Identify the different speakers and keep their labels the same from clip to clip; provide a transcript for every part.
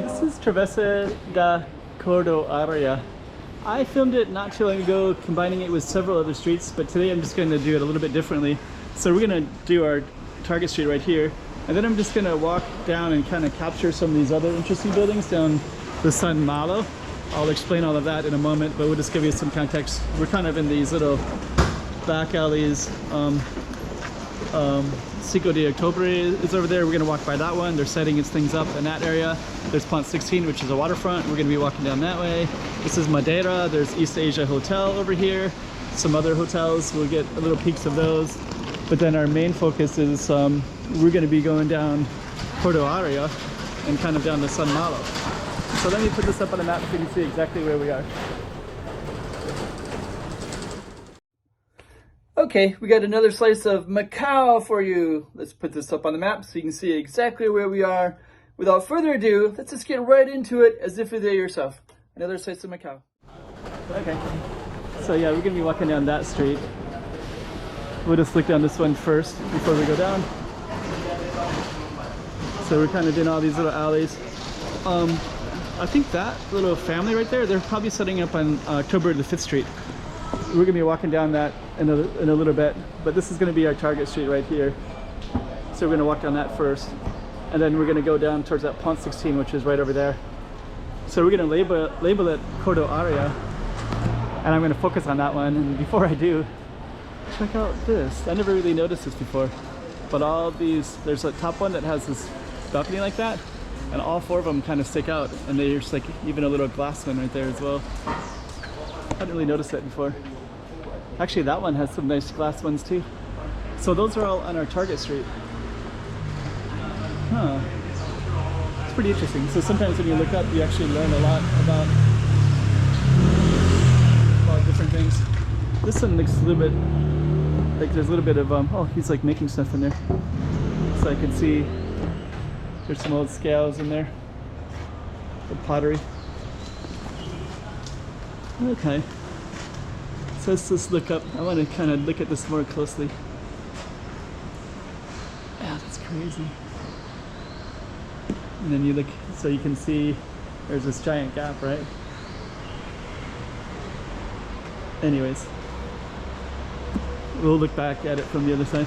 Speaker 1: This is Travessa da Cordoaria. I filmed it not too long ago, combining it with several other streets, but today I'm just going to do it a little bit differently. So we're going to do our target street right here, and then I'm just going to walk down and kind of capture some of these other interesting buildings down the San Malo. I'll explain all of that in a moment, but we'll just give you some context. We're kind of in these little back alleys. Cinco de October is over there. We're going to walk by that one. They're setting its things up in that area. There's Pont 16, which is a waterfront. We're going to be walking down that way. This is Madeira. There's East Asia Hotel over here. Some other hotels. We'll get a little peeks of those. But then our main focus is we're going to be going down Cordoaria and kind of down to San Malo. So let me put this up on the map so you can see exactly where we are. Okay, we got another slice of Macau for you. Let's put this up on the map so you can see exactly where we are. Without further ado, let's just get right into it as if you're there yourself. Another slice of Macau. Okay, so yeah, we're gonna be walking down that street. We'll just look down this one first before we go down. So we're kind of in all these little alleys. I think that little family right there, they're probably setting up on October the 5th Street. We're gonna be walking down that in a little bit, but this is gonna be our target street right here. So we're gonna walk down that first, and then we're gonna go down towards that Pont 16, which is right over there. So we're gonna label it Cordoaria, and I'm gonna focus on that one. And before I do, check out this. I never really noticed this before, but all these, there's a top one that has this balcony like that, and all four of them kind of stick out, and there's like even a little glass one right there as well. I hadn't really noticed that before. Actually, that one has some nice glass ones too. So those are all on our target street. Huh. It's pretty interesting. So sometimes when you look up, you actually learn a lot about different things. This one looks a little bit like there's a little bit of oh, he's like making stuff in there. So I can see there's some old scales in there. The pottery. Okay. So let's just look up. I want to kind of look at this more closely. Yeah, that's crazy. And then you look, so you can see there's this giant gap, right? Anyways, we'll look back at it from the other side.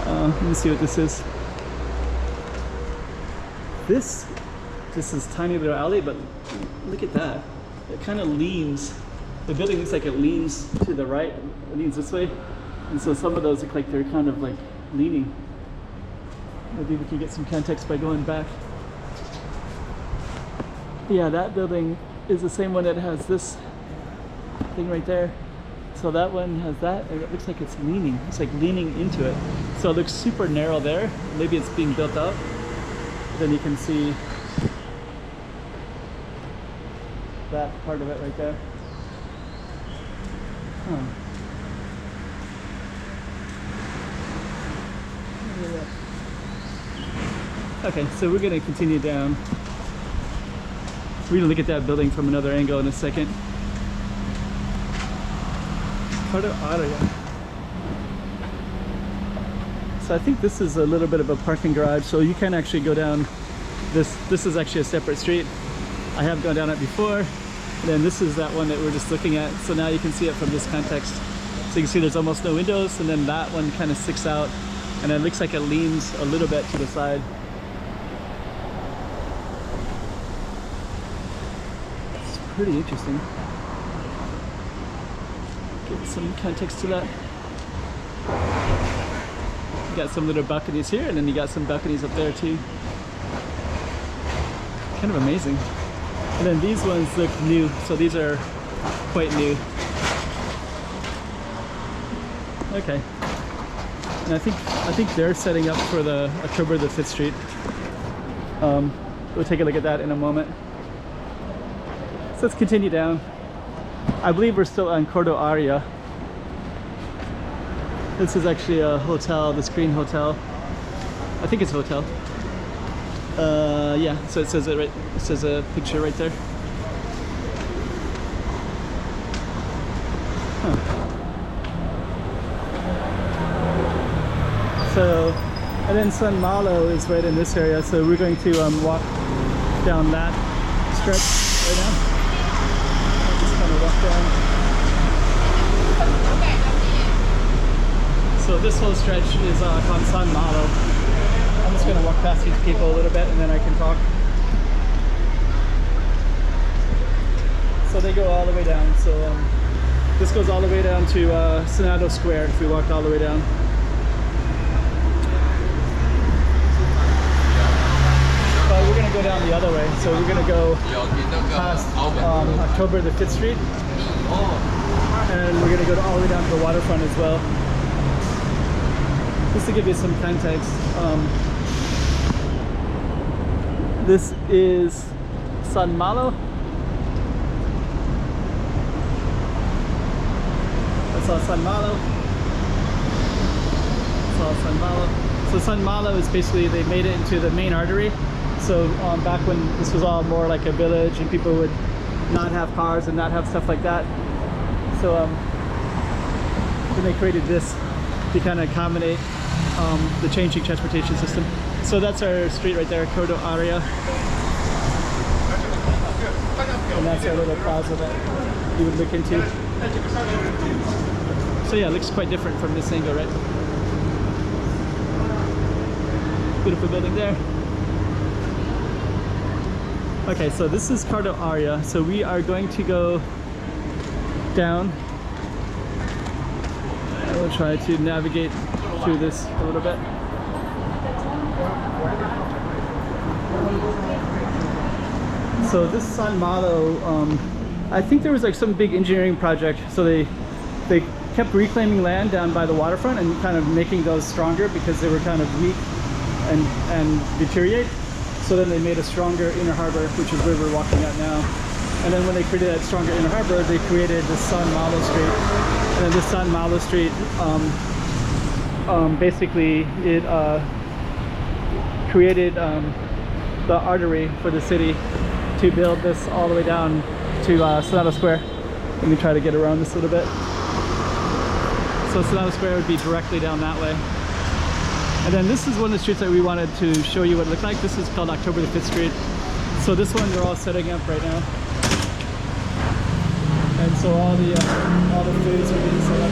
Speaker 1: Let me see what this is. This is tiny little alley, but look at that. It kind of leans. The building looks like it leans to the right, it leans this way. And so some of those look like they're kind of like leaning. Maybe we can get some context by going back. Yeah, that building is the same one that has this thing right there. So that one has that, and it looks like it's leaning. It's like leaning into it. So it looks super narrow there. Maybe it's being built up. Then you can see that part of it right there. Huh. Okay, so we're gonna continue down. We're gonna look at that building from another angle in a second. Cordoaria. So I think this is a little bit of a parking garage, so you can actually go down this. This is actually a separate street. I have gone down it before. And then this is that one that we're just looking at. So now you can see it from this context. So you can see there's almost no windows, and then that one kind of sticks out, and it looks like it leans a little bit to the side. It's pretty interesting. Give some context to that. You got some little balconies here, and then you got some balconies up there too. Kind of amazing. And then these ones look new, so these are quite new. Okay. And I think they're setting up for the October the 5th Street. We'll take a look at that in a moment. So let's continue down. I believe we're still on Cordoaria. This is actually a hotel, the Screen Hotel. I think it's a hotel. Yeah, so it says it right. It says a picture right there. Huh. So, and then San Malo is right in this area. So we're going to walk down that stretch right now. I'll just kind of walk down. So this whole stretch is called San Malo. I'm just going to walk past these people a little bit and then I can talk. So they go all the way down. So this goes all the way down to Senado Square if we walked all the way down. But we're going to go down the other way. So we're going to go past October the 5th Street. And we're going to go all the way down to the waterfront as well. Just to give you some context, this is San Malo. That's all San Malo. That's all San Malo. So San Malo is basically, they made it into the main artery. So back when this was all more like a village and people would not have cars and not have stuff like that. So then they created this to kind of accommodate the changing transportation system. So that's our street right there, Cordoaria. And that's our little plaza that you would look into. So yeah, it looks quite different from this angle, right? Beautiful building there. Okay, so this is Cordoaria. So we are going to go down. I will try to navigate through this a little bit. So this San Malo, I think there was like some big engineering project. So they kept reclaiming land down by the waterfront and kind of making those stronger because they were kind of weak and deteriorate. So then they made a stronger inner harbor, which is where we're walking at now. And then when they created that stronger inner harbor, they created the San Malo Street. And then this San Malo Street, basically it created the artery for the city to build this all the way down to Senado Square. Let me try to get around this a little bit. So Senado Square would be directly down that way. And then this is one of the streets that we wanted to show you what it looked like. This is called October the 5th Street. So this one they're all setting up right now. And so all the foods are being set up.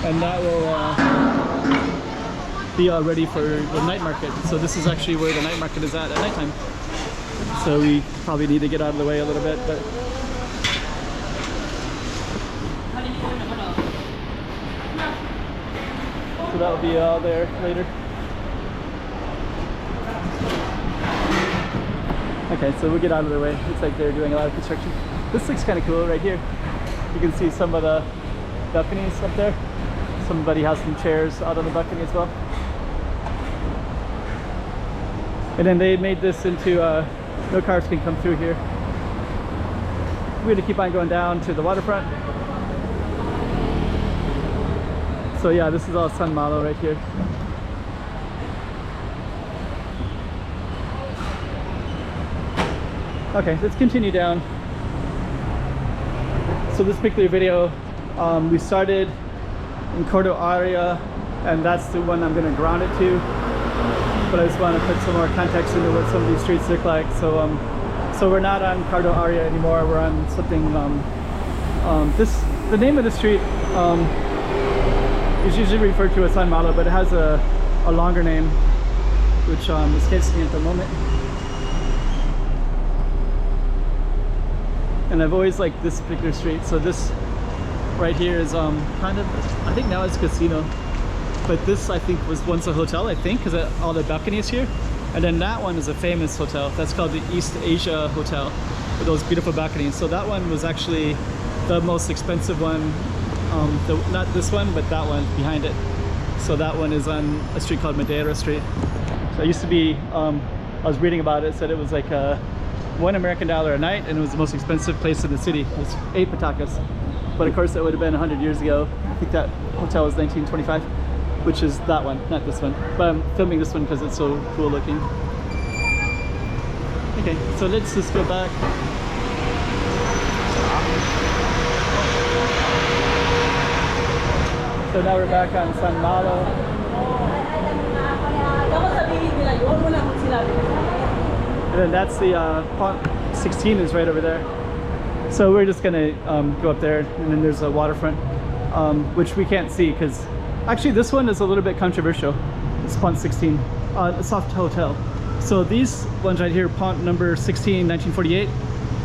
Speaker 1: And that will be all ready for the night market. So this is actually where the night market is at nighttime. So we probably need to get out of the way a little bit, but so that will be all there later. Okay, so we'll get out of the way. Looks like they're doing a lot of construction. This looks kind of cool right here. You can see some of the balconies up there. Somebody has some chairs out on the balcony as well. And then they made this into no cars can come through here. We're going to keep on going down to the waterfront. So yeah, this is all San Malo right here. Okay, let's continue down. So this particular video, we started in Cordoaria, and that's the one I'm going to ground it to. But I just want to put some more context into what some of these streets look like. So, so we're not on Cordoaria anymore. We're on something. The name of the street is usually referred to as San Malo, but it has a longer name, which escapes me at the moment. And I've always liked this particular street. So this right here is kind of, I think now it's a casino, but this I think was once a hotel, I think, because all the balconies here. And then that one is a famous hotel. That's called the East Asia Hotel with those beautiful balconies. So that one was actually the most expensive one. Not this one, but that one behind it. So that one is on a street called Madeira Street. So it used to be, I was reading about it, said it was like $1 American a night, and it was the most expensive place in the city. It was 8 patacas. But of course that would have been 100 years ago. I think that hotel was 1925, which is that one, not this one. But I'm filming this one because it's so cool looking. Okay, so let's just go back. So now we're back on San Malo. And then that's the Pont 16 is right over there. So we're just gonna go up there, and then there's a waterfront, which we can't see because actually this one is a little bit controversial. It's Pont 16, a soft hotel. So these ones right here, Pont number 16, 1948,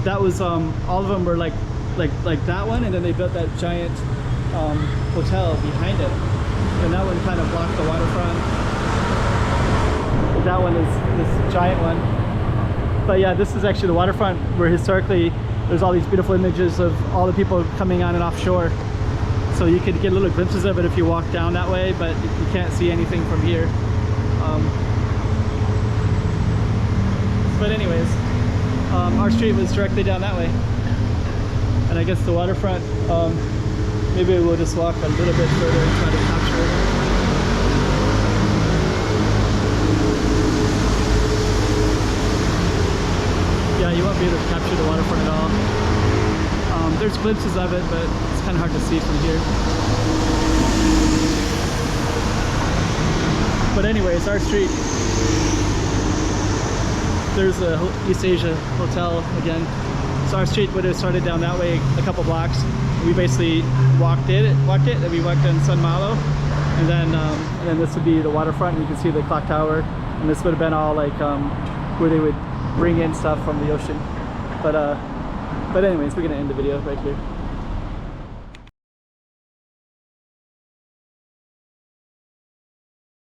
Speaker 1: that was all of them were like that one, and then they built that giant hotel behind it, and that one kind of blocked the waterfront. That one is this giant one. But yeah, this is actually the waterfront where historically there's all these beautiful images of all the people coming on and offshore. So you could get little glimpses of it if you walk down that way, but you can't see anything from here. But anyways, our street was directly down that way. And I guess the waterfront, maybe we'll just walk a little bit further and try to capture it. Yeah, you won't be able to capture the waterfront at all. There's glimpses of it, but it's kind of hard to see from here. But anyways, our street, there's a East Asia hotel again. So our street would have started down that way a couple blocks. We basically walked it, and we walked on San Malo, and then this would be the waterfront. You can see the clock tower, and this would have been all like where they would bring in stuff from the ocean. But anyways, we're gonna end the video right here.